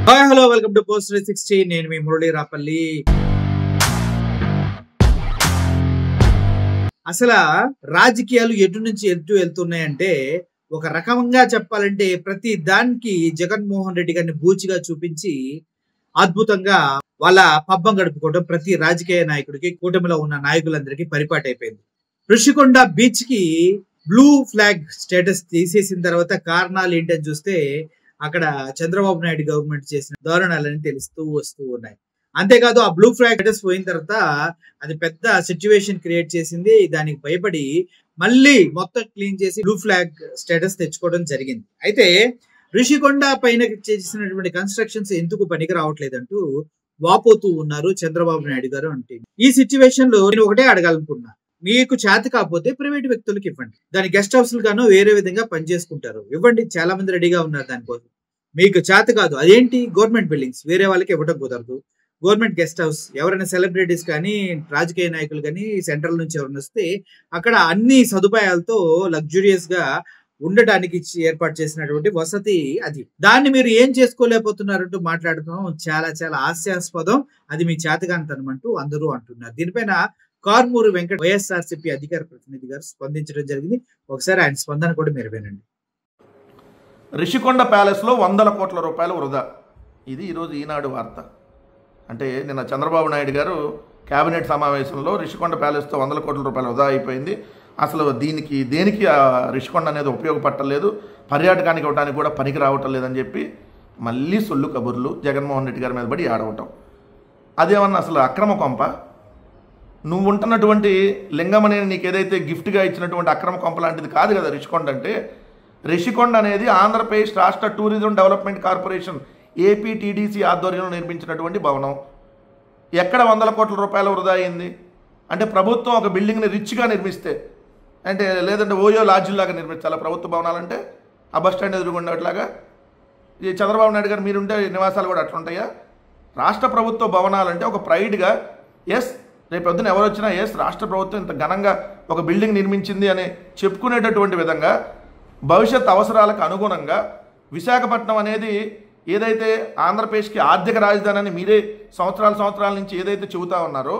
Hi hello welcome to post 360. నేను మీ మురళీ రాపల్లి. అసలు రాజకీయాలు ఎటు నుంచి ఎటు వెళ్తున్నాయంటే ఒక రకంగా చెప్పాలంటే ప్రతి దానికి జగన్మోహన్ రెడ్డి గారిని బూచిగా చూపించి అద్భుతంగా వాళ్ళ పబ్బం గడుపుకోవడం ప్రతి రాజకీయ నాయకుడికి, కూటమిలో ఉన్న నాయకులందరికీ పరిపాటి అయిపోయింది. ఋషికొండ బీచ్ కి బ్లూ ఫ్లాగ్ స్టేటస్ తీసేసిన తర్వాత కారణాలు ఏంటని చూస్తే అక్కడ చంద్రబాబు నాయుడు గవర్నమెంట్ చేసిన దారుణాలని తెలుస్తూ వస్తూ ఉన్నాయి. అంతేకాదు ఆ బ్లూ ఫ్లాగ్ స్టేటస్ పోయిన తర్వాత అది పెద్ద సిచ్యువేషన్ క్రియేట్ చేసింది. దానికి భయపడి మళ్ళీ మొత్తం క్లీన్ చేసి బ్లూ ఫ్లాగ్ స్టేటస్ తెచ్చుకోవడం జరిగింది. అయితే ఋషికొండ పైన చేసినటువంటి కన్స్ట్రక్షన్స్ ఎందుకు పనికి రావట్లేదంటూ వాపోతూ ఉన్నారు చంద్రబాబు నాయుడు గారు. అంటే ఈ సిచ్యువేషన్ లో నేను ఒకటే అడగాలనుకున్నా, మీకు చేత కాకపోతే ప్రైవేట్ వ్యక్తులకు ఇవ్వండి, దాని గెస్ట్ హౌస్లు గాను వేరే విధంగా పనిచేసుకుంటారు, ఇవ్వండి. చాలా మంది రెడీగా ఉన్నారు దానికోసం. మీకు చేత కాదు, అదేంటి గవర్నమెంట్ బిల్డింగ్స్ వేరే వాళ్ళకి ఇవ్వడం కుదరదు. గవర్నమెంట్ గెస్ట్ హౌస్ ఎవరైనా సెలబ్రిటీస్ కానీ రాజకీయ నాయకులు కానీ సెంట్రల్ నుంచి ఎవరైనా వస్తే అక్కడ అన్ని సదుపాయాలతో లగ్జూరియస్ గా ఉండటానికి ఏర్పాటు చేసినటువంటి వసతి అది. దాన్ని మీరు ఏం చేసుకోలేకపోతున్నారంటూ మాట్లాడుతున్నాం. చాలా చాలా హాస్యాస్పదం. అది మీ చేతగానితనమంటూ అందరూ అంటున్నారు. దీనిపైన కార్మూరు వెంకట వైఎస్ఆర్సీపీ అధికార ప్రతినిధి గారు స్పందించడం జరిగింది. ఒకసారి ఆయన స్పందన కూడా మీరు వినండి. రిషికొండ ప్యాలెస్లో 100 కోట్ల రూపాయలు వృధా. ఇది ఈరోజు ఈనాడు వార్త. అంటే నిన్న చంద్రబాబు నాయుడు గారు కేబినెట్ సమావేశంలో రిషికొండ ప్యాలెస్తో 100 కోట్ల రూపాయలు వృధా అయిపోయింది, అసలు దేనికి ఆ రిషికొండ అనేది ఉపయోగపట్టలేదు, పర్యాటకానికి ఇవ్వడానికి కూడా పనికి రావటం లేదని చెప్పి మళ్ళీ సొల్లు కబుర్లు జగన్మోహన్ రెడ్డి గారి మీద పడి ఆడవటం. అదేమన్నా అసలు అక్రమ కొంప? నువ్వు ఉంటున్నటువంటి లింగమని నీకు ఏదైతే గిఫ్ట్గా ఇచ్చినటువంటి అక్రమ కొంప లాంటిది కాదు కదా రిషికొండ అంటే. రిషికొండ అనేది ఆంధ్రప్రదేశ్ రాష్ట్ర టూరిజం డెవలప్మెంట్ కార్పొరేషన్ ఏపీటీడీసీ ఆధ్వర్యంలో నిర్మించినటువంటి భవనం. ఎక్కడ 100 కోట్ల రూపాయలు వృధా అయింది అంటే ప్రభుత్వం ఒక బిల్డింగ్ని రిచ్గా నిర్మిస్తే, అంటే లేదంటే ఓయో లాడ్జిల్లాగా నిర్మించాలి ప్రభుత్వ భవనాలంటే, ఆ బస్ స్టాండ్ ఎదురుగుండేట్లాగా. ఈ చంద్రబాబు నాయుడు గారు మీరుండే నివాసాలు కూడా అట్లుంటాయా? రాష్ట్ర ప్రభుత్వ భవనాలంటే ఒక ప్రైడ్గా, ఎస్ రేపు పొద్దున ఎవరు వచ్చినా ఎస్ రాష్ట్ర ప్రభుత్వం ఇంత ఘనంగా ఒక బిల్డింగ్ నిర్మించింది అని చెప్పుకునేటటువంటి విధంగా భవిష్యత్ అవసరాలకు అనుగుణంగా విశాఖపట్నం అనేది ఏదైతే ఆంధ్రప్రదేశ్కి ఆర్థిక రాజధాని అని మీరే సంవత్సరాల నుంచి ఏదైతే చెబుతా ఉన్నారో,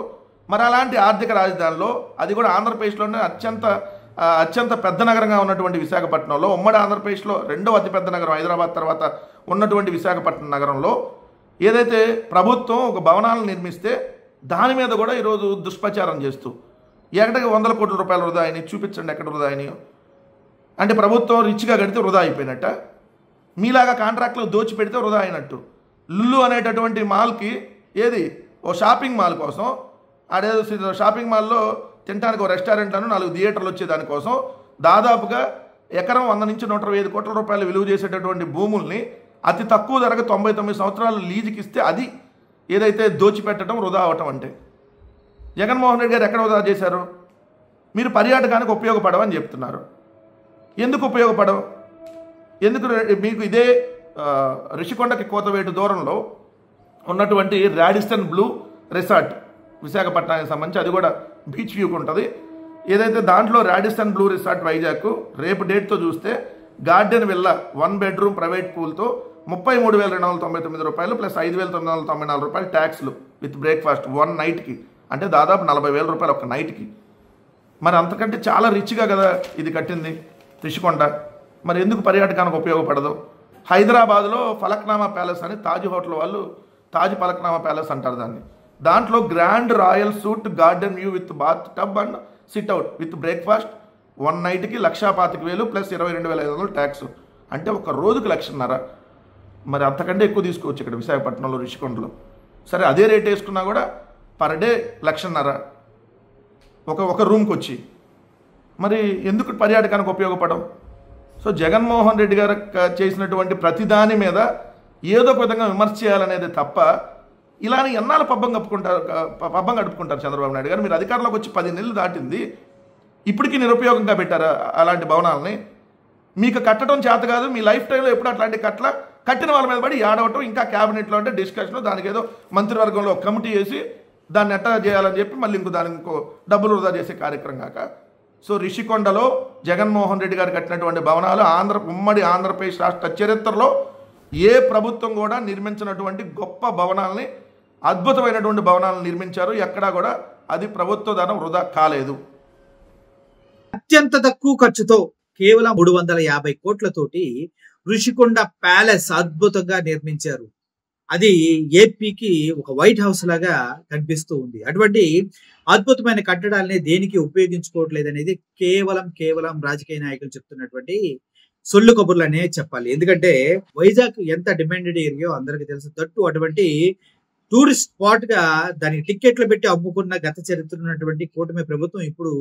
మరి అలాంటి ఆర్థిక రాజధానిలో అది కూడా ఆంధ్రప్రదేశ్లోనే అత్యంత పెద్ద నగరంగా ఉన్నటువంటి విశాఖపట్నంలో, ఉమ్మడి ఆంధ్రప్రదేశ్లో రెండవ అతిపెద్ద నగరం హైదరాబాద్ తర్వాత ఉన్నటువంటి విశాఖపట్నం నగరంలో ఏదైతే ప్రభుత్వం ఒక భవనాలను నిర్మిస్తే దాని మీద కూడా ఈరోజు దుష్ప్రచారం చేస్తూ ఎక్కడికి 100 కోట్ల రూపాయలు వృధా అయినాయి చూపించండి, ఎక్కడ వృధా అయినాయో. అంటే ప్రభుత్వం రిచ్గా కడితే వృధా అయిపోయినట్ట, మీలాగా కాంట్రాక్టులు దోచిపెడితే వృధా అయినట్టు. లుల్లు అనేటటువంటి మాల్కి ఏది ఓ షాపింగ్ మాల్ కోసం, అదేదో షాపింగ్ మాల్లో తినడానికి ఒక రెస్టారెంట్లను 4 థియేటర్లు వచ్చే దానికోసం దాదాపుగా ఎకరం 100 నుంచి 125 కోట్ల రూపాయలు విలువ చేసేటటువంటి భూముల్ని అతి తక్కువ ధరకు 99 సంవత్సరాలు లీజుకి ఇస్తే అది ఏదైతే దోచిపెట్టడం వృధా అవటం అంటే. జగన్మోహన్ రెడ్డి గారు ఎక్కడ వృధా చేశారు? మీరు పర్యాటకానికి ఉపయోగపడవని చెప్తున్నారు. ఎందుకు ఉపయోగపడవు? ఎందుకు? మీకు ఇదే రిషికొండకి కోతవేటు దూరంలో ఉన్నటువంటి రాడిసన్ బ్లూ రిసార్ట్ విశాఖపట్నానికి సంబంధించి, అది కూడా బీచ్ వ్యూకి ఉంటుంది. ఏదైతే దాంట్లో రాడిసన్ బ్లూ రిసార్ట్ వైజాగ్ రేపు డేట్తో చూస్తే గార్డెన్ విల్లా 1 బెడ్రూమ్ ప్రైవేట్ పూల్తో 33,299 రూపాయలు ప్లస్ 5,994 రూపాయలు ట్యాక్స్లు విత్ బ్రేక్ఫాస్ట్ 1 నైట్కి, అంటే దాదాపు 40,000 రూపాయలు ఒక నైట్కి. మరి అంతకంటే చాలా రిచ్గా కదా ఇది కట్టింది రిషికొండ. మరి ఎందుకు పర్యాటకానికి ఉపయోగపడదు? హైదరాబాద్లో ఫలక్నామా ప్యాలెస్ అని తాజ్ హోటల్ వాళ్ళు తాజ్ ఫలక్నామా ప్యాలెస్ అంటారు దాన్ని. దాంట్లో grand royal suite garden view with bath tub and sit out with breakfast 1 నైట్కి 1,25,000 ప్లస్ 22,500 ట్యాక్స్, అంటే ఒక రోజుకి 1,00,000. మరి అంతకంటే ఎక్కువ తీసుకోవచ్చు ఇక్కడ విశాఖపట్నంలో రిషికొండలో. సరే అదే రేట్ వేసుకున్నా కూడా పర్ డే 1,00,000 ఒక రూమ్కి వచ్చి. మరి ఎందుకు పర్యాటకానికి ఉపయోగపడవు? సో జగన్మోహన్ రెడ్డి గారు చేసినటువంటి ప్రతిదాని మీద ఏదో ఒక విధంగా విమర్శ చేయాలనేది తప్ప ఇలానే ఎన్నాళ్ళు పబ్బం గడుపుకుంటారు చంద్రబాబు నాయుడు గారు. మీరు అధికారంలోకి వచ్చి 10 నెలలు దాటింది, ఇప్పటికీ నిరుపయోగంగా పెట్టారా అలాంటి భవనాలని? మీకు కట్టడం చేత కాదు, మీ లైఫ్ టైంలో ఎప్పుడు అట్లాంటి కట్టిన వాళ్ళ మీద పడి ఆడవటం, ఇంకా క్యాబినెట్లో అంటే డిస్కషన్, దానికి ఏదో మంత్రివర్గంలో కమిటీ వేసి దాన్ని ఎట్టా చేయాలని చెప్పి మళ్ళీ దానికి ఇంకో డబ్బులు వృధా చేసే కార్యక్రమం కాక. సో రిషికొండలో జగన్మోహన్ రెడ్డి గారు కట్టినటువంటి భవనాలు ఉమ్మడి ఆంధ్రప్రదేశ్ రాష్ట్ర చరిత్రలో ఏ ప్రభుత్వం కూడా నిర్మించినటువంటి గొప్ప భవనాలని, అద్భుతమైనటువంటి భవనాలను నిర్మించారు. ఎక్కడా కూడా అది ప్రభుత్వ ధనం వృధా కాలేదు. అత్యంత తక్కువ ఖర్చుతో కేవలం 350 కోట్లతోటి ఋషికొండ ప్యాలెస్ అద్భుతంగా నిర్మించారు. అది ఏపీకి ఒక వైట్ హౌస్ లాగా కనిపిస్తూ ఉంది. అటువంటి అద్భుతమైన కట్టడాలని దేనికి ఉపయోగించుకోవట్లేదు అనేది కేవలం రాజకీయ నాయకులు చెప్తున్నటువంటి సొల్లు కబుర్లు అనే చెప్పాలి. ఎందుకంటే వైజాగ్ ఎంత డిమాండెడ్ ఏరియో అందరికీ తెలుసు. తట్టు అటువంటి టూరిస్ట్ స్పాట్ గా దానికి టిక్కెట్లు పెట్టి అమ్ముకున్న గత చరిత్ర ఉన్నటువంటి కూటమి ప్రభుత్వం ఇప్పుడు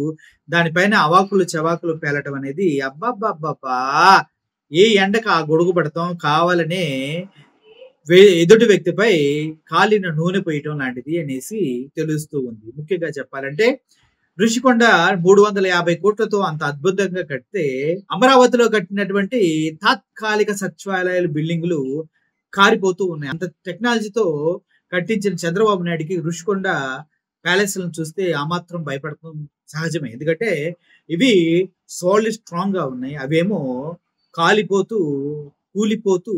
దానిపైన అవాకులు చవాకులు పేలటం అనేది అబ్బాబ్బాబ్బా, ఏ ఎండకు ఆ గొడుగు పడతాం, కావాలనే ఎదుటి వ్యక్తిపై కాలిన నూనె పోయటం లాంటిది అనేసి తెలుస్తూ ఉంది. ముఖ్యంగా చెప్పాలంటే ఋషికొండ 350 కోట్లతో అంత అద్భుతంగా కడితే, అమరావతిలో కట్టినటువంటి తాత్కాలిక సచివాలయాల బిల్డింగులు కారిపోతూ ఉన్నాయి. అంత టెక్నాలజీతో కట్టించిన చంద్రబాబు నాయుడికి ఋషికొండ ప్యాలెస్లను చూస్తే ఆ మాత్రం భయపడటం సహజమే. ఎందుకంటే ఇవి సాలిడ్ స్ట్రాంగ్ గా ఉన్నాయి, అవేమో కాలిపోతూ కూలిపోతూ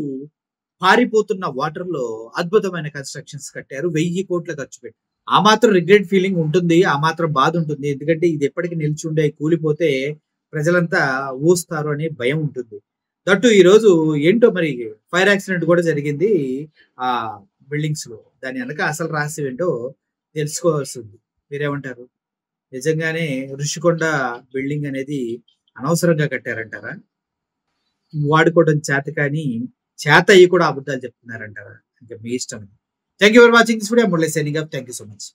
పారిపోతున్న వాటర్ లో అద్భుతమైన కన్స్ట్రక్షన్స్ కట్టారు. 1000 కోట్ల ఖర్చు పెట్టి. ఆ మాత్రం రిగ్రెట్ ఫీలింగ్ ఉంటుంది, ఆ మాత్రం బాధ ఉంటుంది. ఎందుకంటే ఇది ఎప్పటికీ నిలిచి ఉండే, కూలిపోతే ప్రజలంతా ఊస్తారు అనే భయం ఉంటుంది. దట్టు ఈ రోజు ఏంటో మరి ఫైర్ యాక్సిడెంట్ కూడా జరిగింది ఆ బిల్డింగ్స్ లో. దాని వెనక అసలు రహస్యం ఏంటో తెలుసుకోవాల్సింది. మీరేమంటారు? నిజంగానే ఋషికొండ బిల్డింగ్ అనేది అనవసరంగా కట్టారంటారా? వాడుకోవడం చేత కానీ చేత అయ్యి కూడా అబద్ధాలు చెప్తున్నారంటారా? ఇంకా మీ ఇష్టం. Thank you for watching this video. Murali signing off. Thank you so much.